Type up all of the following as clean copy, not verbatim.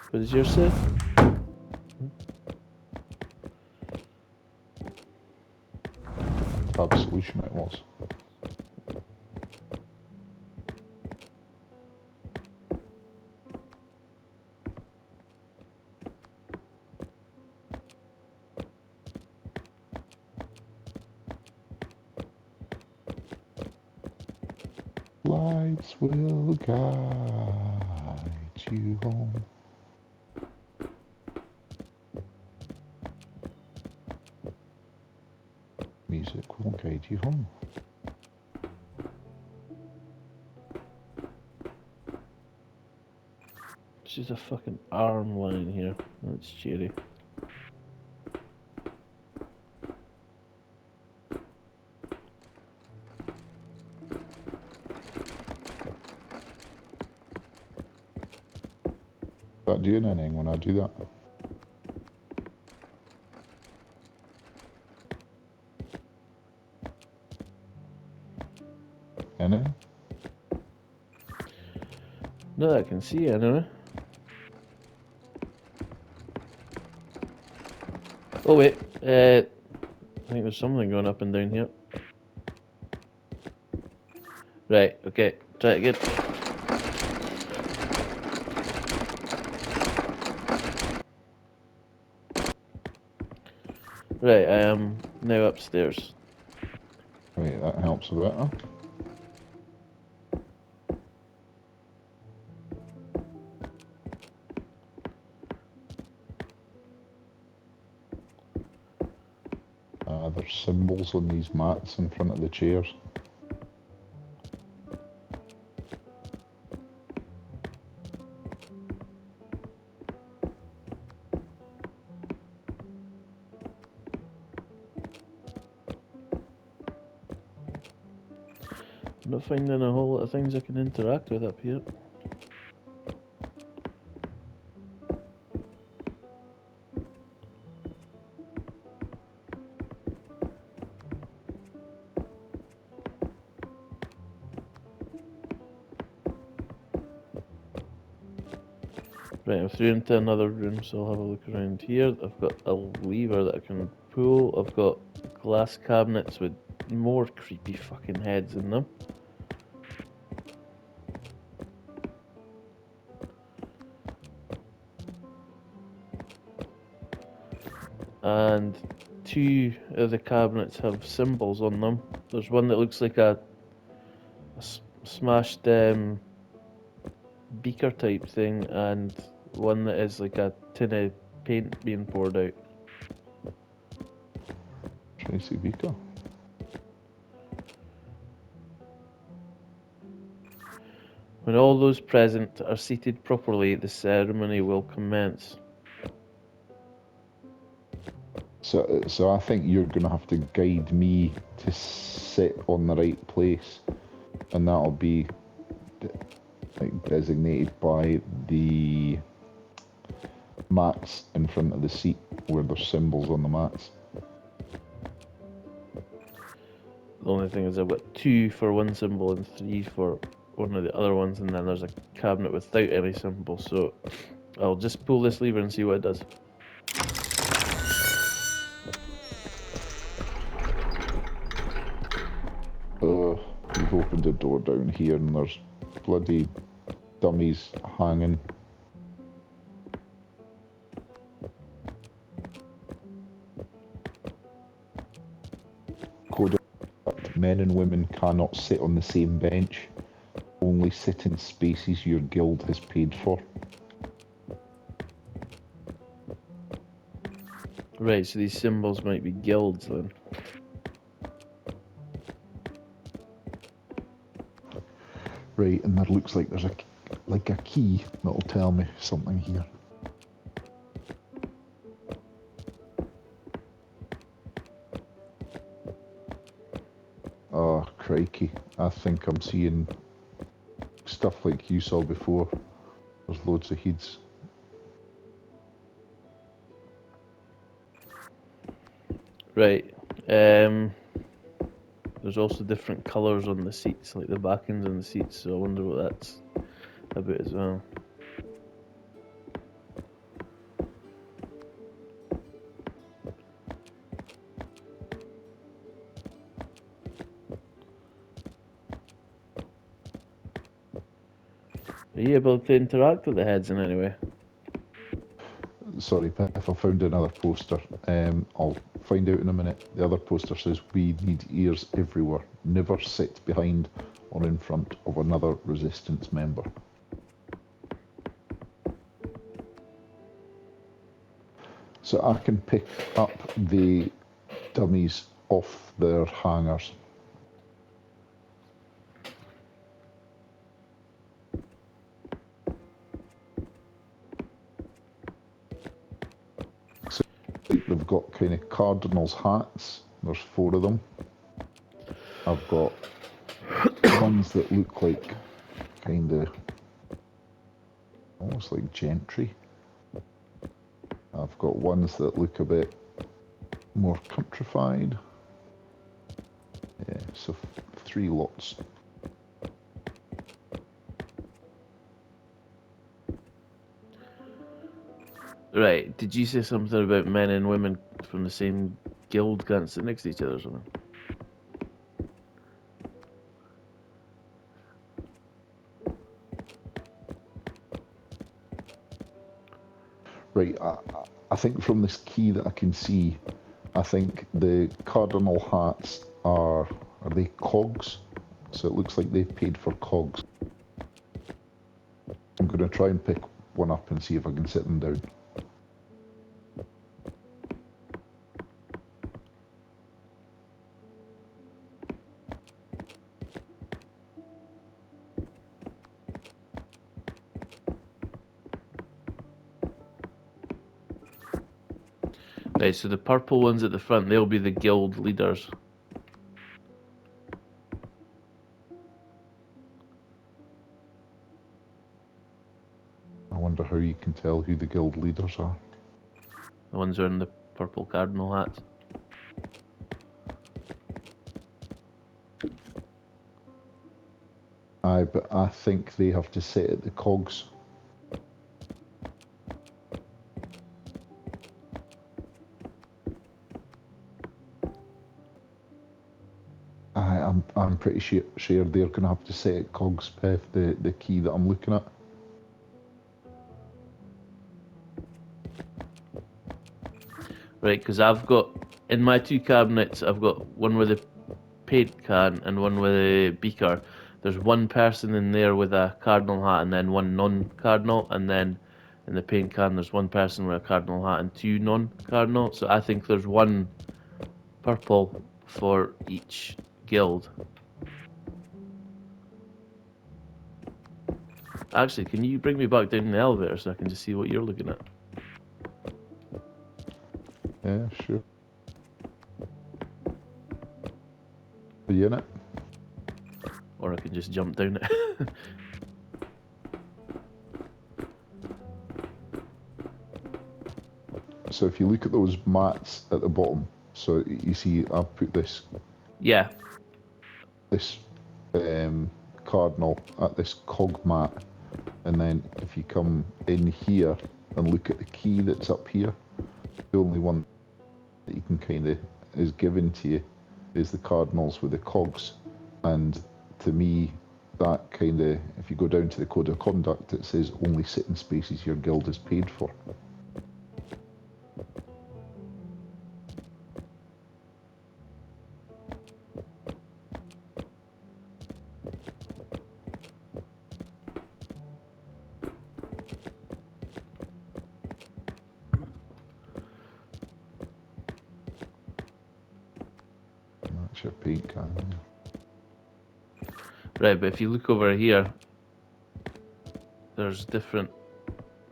What did yours say? Tab solution it was. Lights will guide you home. Music will guide you home. She's a fucking arm lying here. That's cheery. Not doing anything when I do that. Anything? No, I can see anyway. Oh wait, I think there's something going up and down here. Right, okay, try it again. Right, I am now upstairs. Right, that helps a bit, huh? There's symbols on these mats in front of the chairs. I'm not finding a whole lot of things I can interact with up here. Right, I'm through into another room, so I'll have a look around here. I've got a lever that I can pull. I've got glass cabinets with more creepy fucking heads in them. And two of the cabinets have symbols on them. There's one that looks like a smashed beaker type thing, and one that is like a tin of paint being poured out. Tracy Beaker. When all those present are seated properly, the ceremony will commence. So I think you're going to have to guide me to sit on the right place, and that'll be like designated by the mats in front of the seat where there's symbols on the mats. The only thing is I've got 2 for one symbol and 3 for one of the other ones, and then there's a cabinet without any symbol, so I'll just pull this lever and see what it does. You've opened a door down here and there's bloody dummies hanging. Code of men and women cannot sit on the same bench. Only sit in spaces your guild has paid for. Right, so these symbols might be guilds then. Right, and there looks like there's a key that'll tell me something here. Oh, crikey. I think I'm seeing stuff like you saw before. There's loads of heads. Right. There's also different colours on the seats, like the backings on the seats, so I wonder what that's about as well. Are you able to interact with the heads in any way? Sorry, if I found another poster, I'll find out in a minute. The other poster says, "We need ears everywhere. Never sit behind or in front of another resistance member." So I can pick up the dummies off their hangers. So they've got kind of cardinals hats. There's 4 of them. I've got ones that look like kind of almost like gentry. I've got ones that look a bit more countrified. Yeah, so 3 lots. Right. Did you say something about men and women from the same guild can't sit next to each other or something? Right, I think from this key that I can see, I think the cardinal hats are they cogs? So it looks like they've paid for cogs. I'm going to try and pick one up and see if I can sit them down. Right, so the purple ones at the front, they'll be the guild leaders. I wonder how you can tell who the guild leaders are. The ones wearing the purple cardinal hats. Aye, but I think they have to sit at the cogs. I'm pretty sure they're going to have to sit at cogs, Peth, the key that I'm looking at. Right, because I've got, in my 2 cabinets, I've got one with a paint can and one with a beaker. There's one person in there with a cardinal hat and then one non-cardinal, and then in the paint can there's one person with a cardinal hat and 2 non-cardinal. So I think there's one purple for each guild. Actually, can you bring me back down in the elevator so I can just see what you're looking at? Yeah, sure. Are you in it? Or I can just jump down it. So if you look at those mats at the bottom, so you see I've put this Yeah. cardinal at this cog mat, and then if you come in here and look at the key that's up here, the only one that you can kind of is given to you is the cardinals with the cogs, and to me that kind of, if you go down to the code of conduct, it says only sit in spaces your guild is paid for. That's your paint can. Right, but if you look over here, there's different.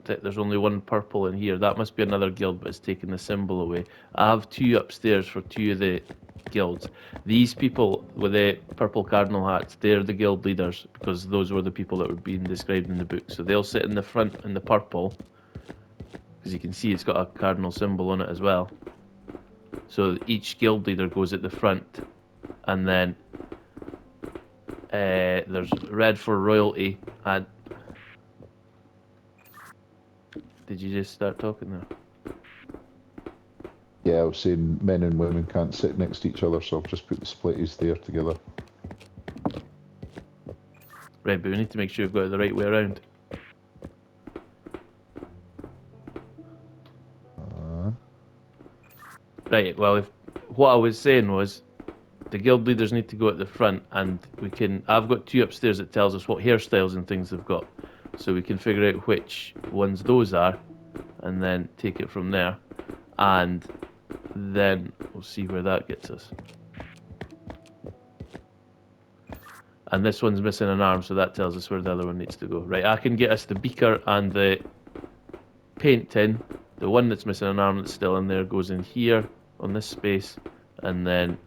There's only one purple in here. That must be another guild, but it's taken the symbol away. I have 2 upstairs for 2 of the guilds. These people with the purple cardinal hats, they're the guild leaders, because those were the people that were being described in the book. So they'll sit in the front in the purple, because you can see it's got a cardinal symbol on it as well. So each guild leader goes at the front, and then there's red for royalty. And did you just start talking there? Yeah, I was saying men and women can't sit next to each other, so I've just put the splitties there together. Right, but we need to make sure we've got it the right way around. Right, well, if what I was saying was the guild leaders need to go at the front, and I've got 2 upstairs that tells us what hairstyles and things they've got, so we can figure out which ones those are, and then take it from there, and then we'll see where that gets us. And this one's missing an arm, so that tells us where the other one needs to go. Right, I can get us the beaker and the paint tin. The one that's missing an arm that's still in there goes in here on this space, and then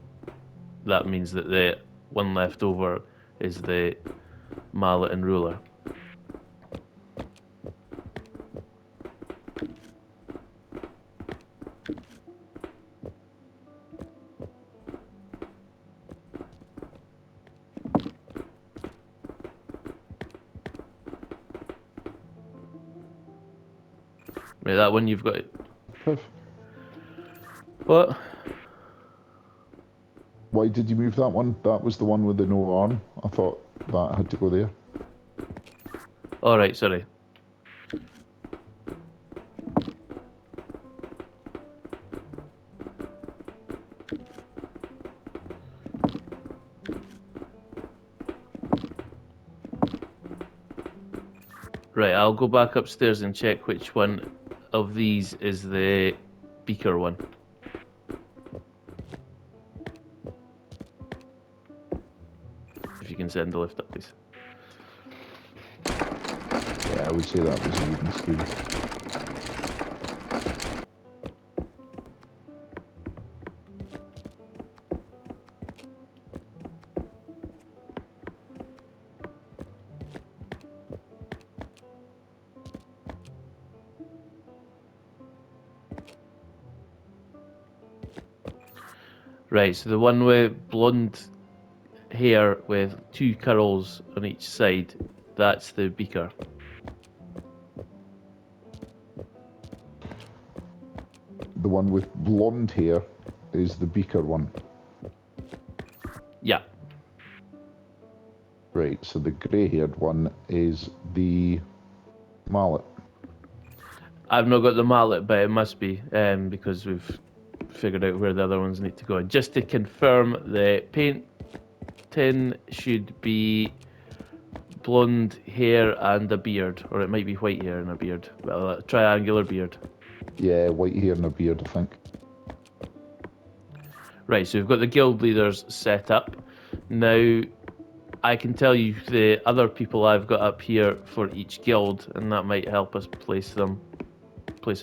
that means that the one left over is the mallet and ruler. Right, that one you've got it. What? Why did you move that one? That was the one with the no arm. I thought that had to go there. Alright, sorry. Right, I'll go back upstairs and check which one of these is the beaker one. If you can send the lift up, please. Yeah, I would say that was a wooden spoon. Right, so the one with blonde hair with 2 curls on each side, that's the beaker. The one with blonde hair is the beaker one. Yeah. Right, so the grey-haired one is the mallet. I've not got the mallet, but it must be, because we've figured out where the other ones need to go. And just to confirm, the paint tin should be blonde hair and a beard, or it might be white hair and a beard. Well, a triangular beard. Yeah, white hair and a beard, I think. Right, so we've got the guild leaders set up. Now, I can tell you the other people I've got up here for each guild, and that might help us place a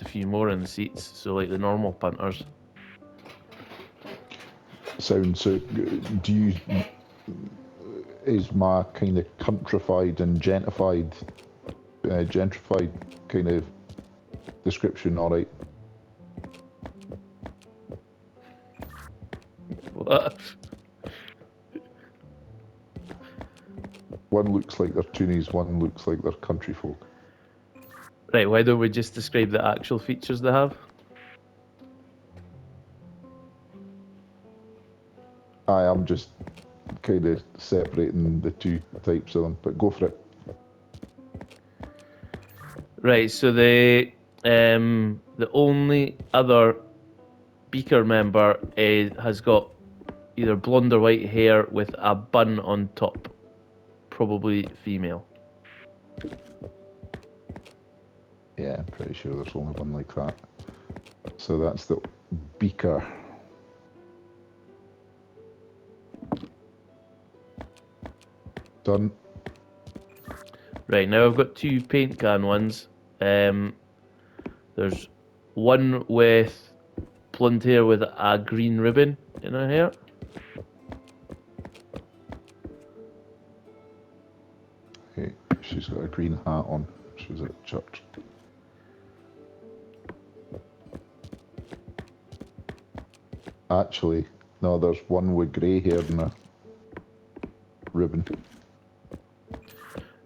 few more in the seats, so like the normal punters. Sounds so. Do you? Is my kind of gentrified kind of description all right? What? One looks like they're toonies, one looks like they're country folk. Right, why don't we just describe the actual features they have? I am just kind of separating the 2 types of them, but go for it. Right, so the only other beaker member has got either blonde or white hair with a bun on top, probably female. Yeah, I'm pretty sure there's only one like that. So that's the beaker. Done. Right, now I've got 2 paint can ones. There's one with blonde hair with a green ribbon in her hair. Okay, she's got a green hat on. She was at church. Actually, no, there's one with grey hair and a ribbon.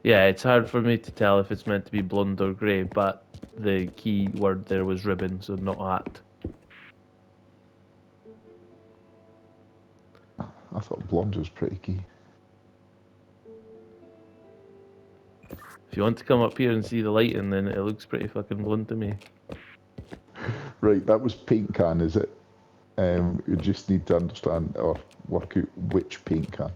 Yeah, it's hard for me to tell if it's meant to be blonde or grey, but the key word there was ribbon, so not hat. I thought blonde was pretty key. If you want to come up here and see the lighting, then it looks pretty fucking blonde to me. Right, that was paint can, is it? You just need to understand or work out which paint can.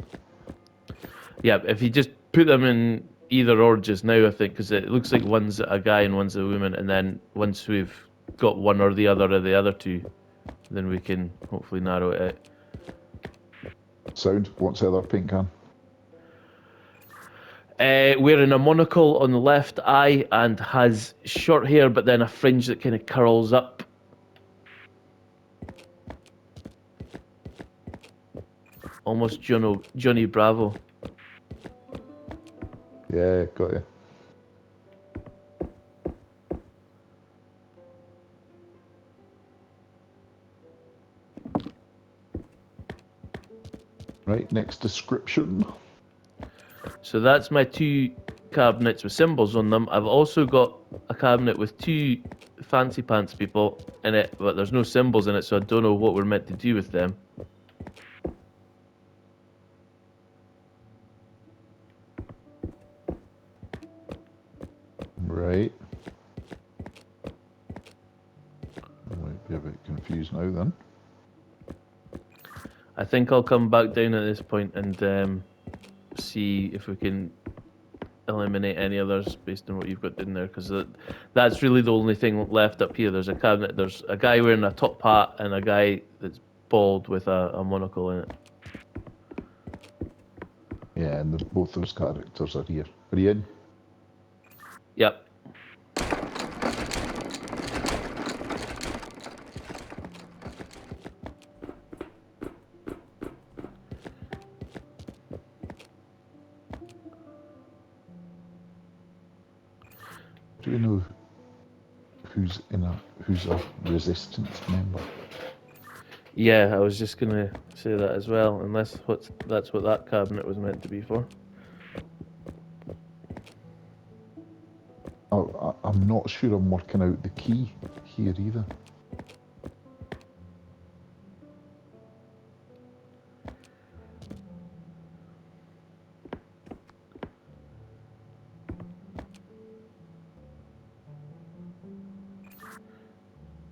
Yeah, if you just put them in either or just now, I think, because it looks like one's a guy and one's a woman, and then once we've got one or the other of the other two, then we can hopefully narrow it out. Sound? What's the other paint can? Wearing a monocle on the left eye and has short hair, but then a fringe that kind of curls up. Almost Johnny Bravo. Yeah, got you. Right, next description. So that's my two cabinets with symbols on them. I've also got a cabinet with two fancy pants people in it, but there's no symbols in it, so I don't know what we're meant to do with them. Right. I might be a bit confused now then. I think I'll come back down at this point and see if we can eliminate any others based on what you've got in there, because that's really the only thing left up here. There's a cabinet, there's a guy wearing a top hat and a guy that's bald with a monocle in it. Yeah, and both those characters are here. Are you in? Yep. Do you know who's a resistance member? Yeah, I was just gonna say that as well, unless that's what that cabinet was meant to be for. Oh, I'm not sure I'm working out the key here either.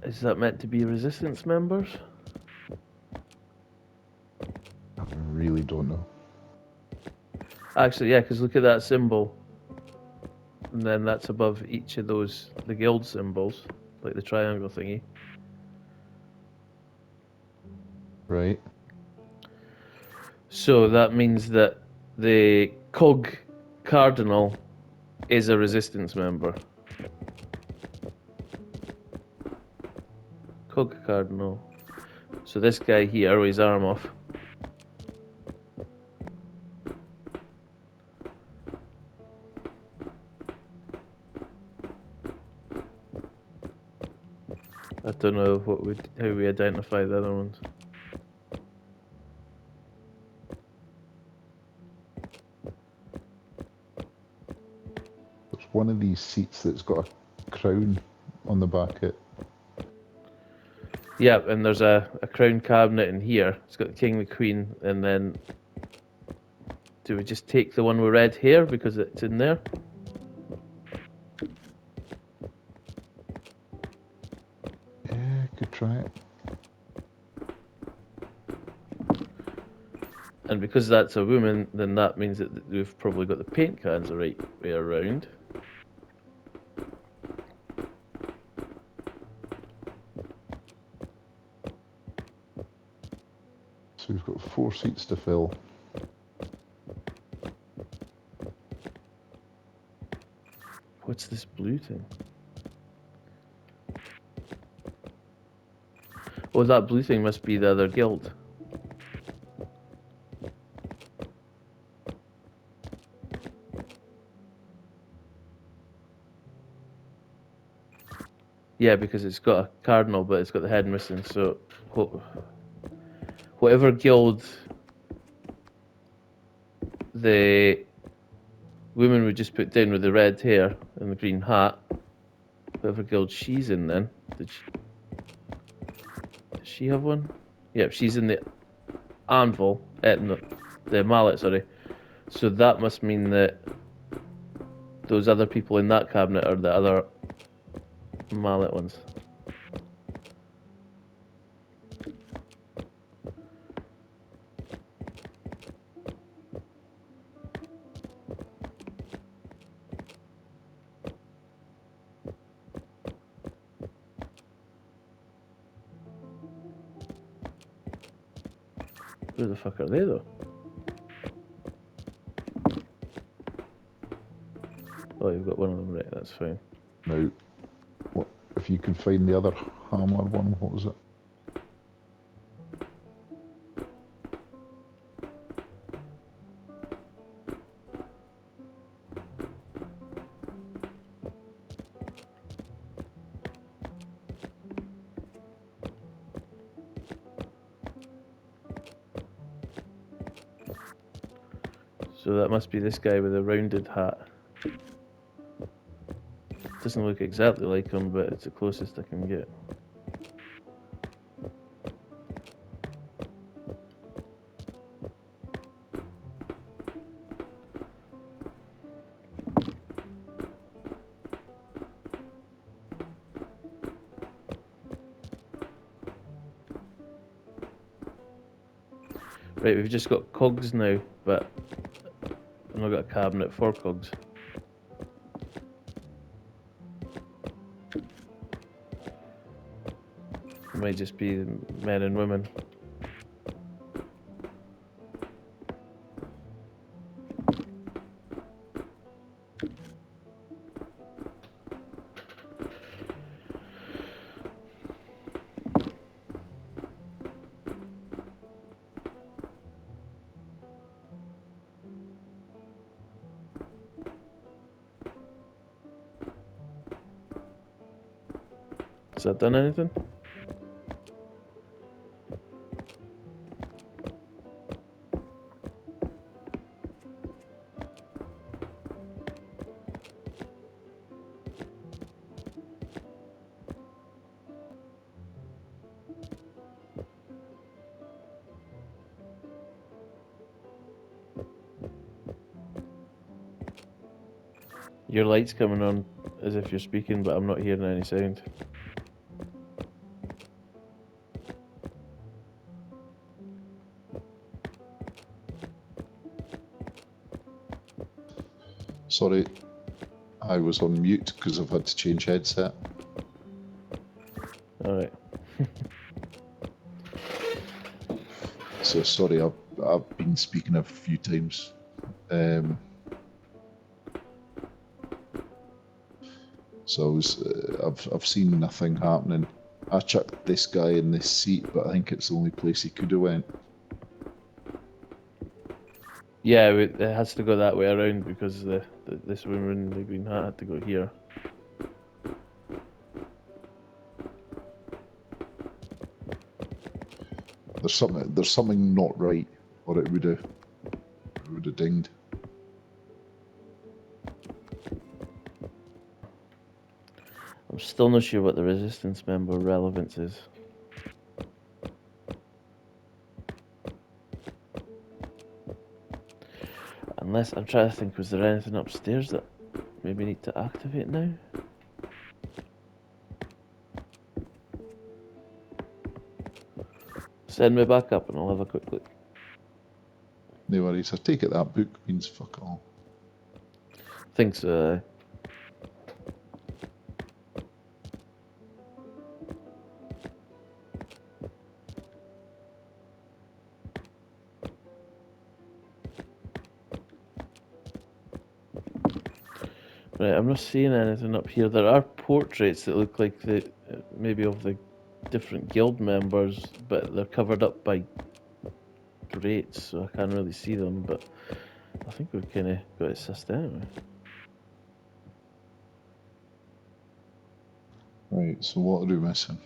Is that meant to be resistance members? I really don't know. Actually, yeah, because look at that symbol. And then that's above each of those, the guild symbols, like the triangle thingy. Right. So that means that the cog cardinal is a resistance member. Cog cardinal. So this guy here with his arm off. I don't know how we identify the other ones. There's one of these seats that's got a crown on the back of it. Yep, and there's a crown cabinet in here. It's got the king, the queen, and then do we just take the one with red hair because it's in there? Yeah, could try it. And because that's a woman, then that means that we've probably got the paint cans the right way around. So we've got 4 seats to fill. What's this blue thing? Oh, that blue thing must be the other guild. Yeah, because it's got a cardinal, but it's got the head missing, so... whatever guild the woman we just put down with the red hair and the green hat, whatever guild she's in then, does she have one? Yep, she's in the anvil, no, the mallet, sorry. So that must mean that those other people in that cabinet are the other mallet ones. Who the fuck are they though? Oh, you've got one of them, right, that's fine. Now, what if you could find the other hammer one? What was it? So that must be this guy with a rounded hat. Doesn't look exactly like him, but it's the closest I can get. Right, we've just got cogs now, but I've not got a cabinet for cogs. It might just be men and women. Has that done anything? Your light's coming on as if you're speaking, but I'm not hearing any sound. Sorry, I was on mute because I've had to change headset. Alright. So sorry, I've been speaking a few times. So I was, I've seen nothing happening. I chucked this guy in this seat, but I think it's the only place he could have went. Yeah, it has to go that way around because this woman in the green hat had to go here. There's something not right, or it would have dinged. I'm still not sure what the resistance member relevance is. Unless, I'm trying to think, was there anything upstairs that maybe need to activate now? Send me back up and I'll have a quick look. No worries, I take it that book means fuck all. Think so. Right, I'm not seeing anything up here. There are portraits that look like the maybe of the different guild members, but they're covered up by grates, so I can't really see them. But I think we've kind of got it sussed anyway. Right, so what are we missing?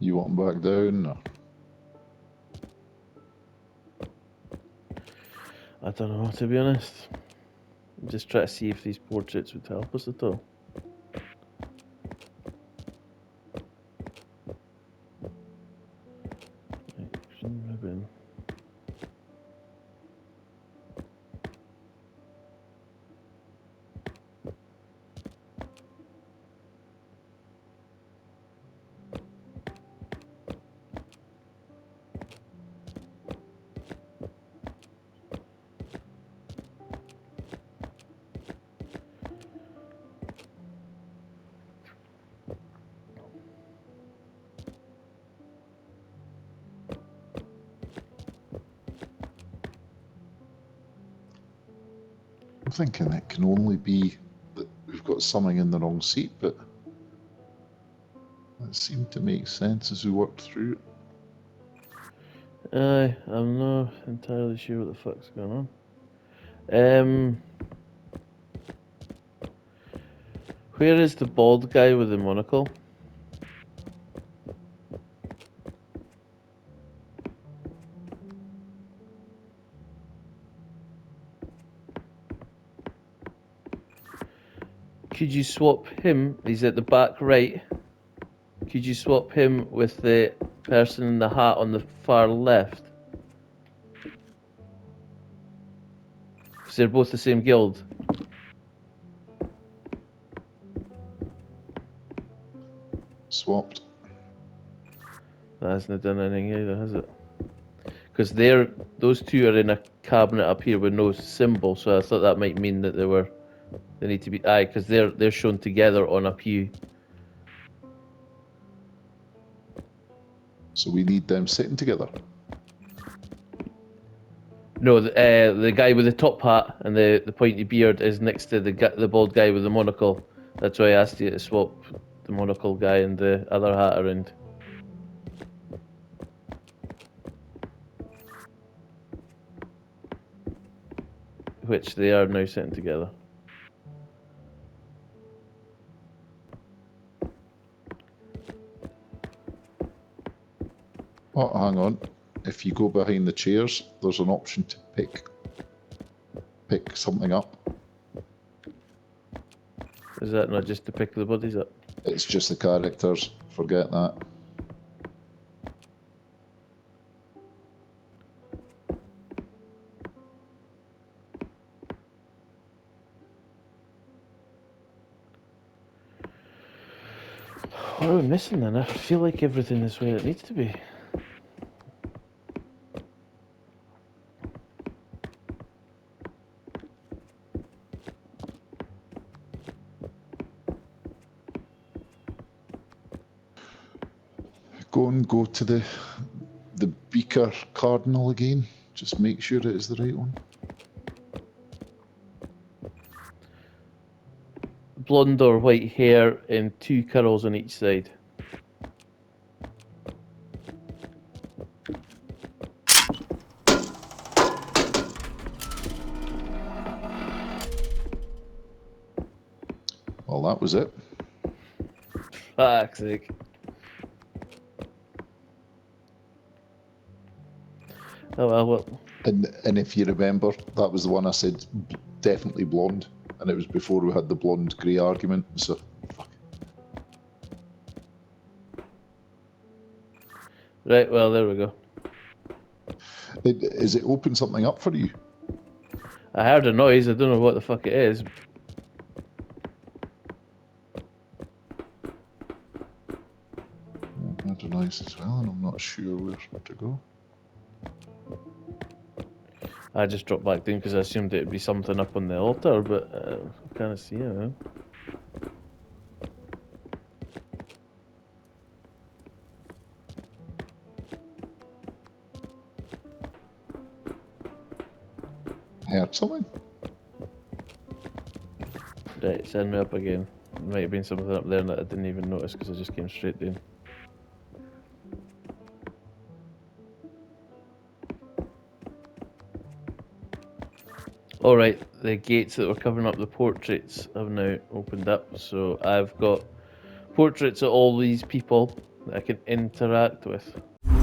You want them back down? Or? I don't know, to be honest. I'm just trying to see if these portraits would help us at all. Right, green ribbon. I'm thinking it can only be that we've got something in the wrong seat, but that seemed to make sense as we worked through it. Aye, I'm not entirely sure what the fuck's going on. Where is the bald guy with the monocle? Could you swap him? He's at the back right. Could you swap him with the person in the hat on the far left? Because they're both the same guild. Swapped. That hasn't done anything either, has it? Because those two are in a cabinet up here with no symbol, so I thought that might mean that they need to be because they're shown together on a pew. So we need them sitting together. No, the guy with the top hat and the pointy beard is next to the bald guy with the monocle. That's why I asked you to swap the monocle guy and the other hat around. Which they are now sitting together. Oh, hang on. If you go behind the chairs, there's an option to pick something up. Is that not just to pick the bodies up? It's just the characters. Forget that. What are we missing then? I feel like everything is where it needs to be. Go to the beaker cardinal again. Just make sure it is the right one. Blonde or white hair and 2 curls on each side. Well, that was it. Fuck's sake. Oh well. And if you remember, that was the one I said definitely blonde, and it was before we had the blonde grey argument. So, fuck. Right, well, there we go. Is it open something up for you? I heard a noise, I don't know what the fuck it is. I heard a noise as well, and I'm not sure where to go. I just dropped back down because I assumed it would be something up on the altar, but I can't see it now. Heard something? Right, send me up again. There might have been something up there that I didn't even notice because I just came straight down. Alright, the gates that were covering up the portraits have now opened up, so I've got portraits of all these people that I can interact with.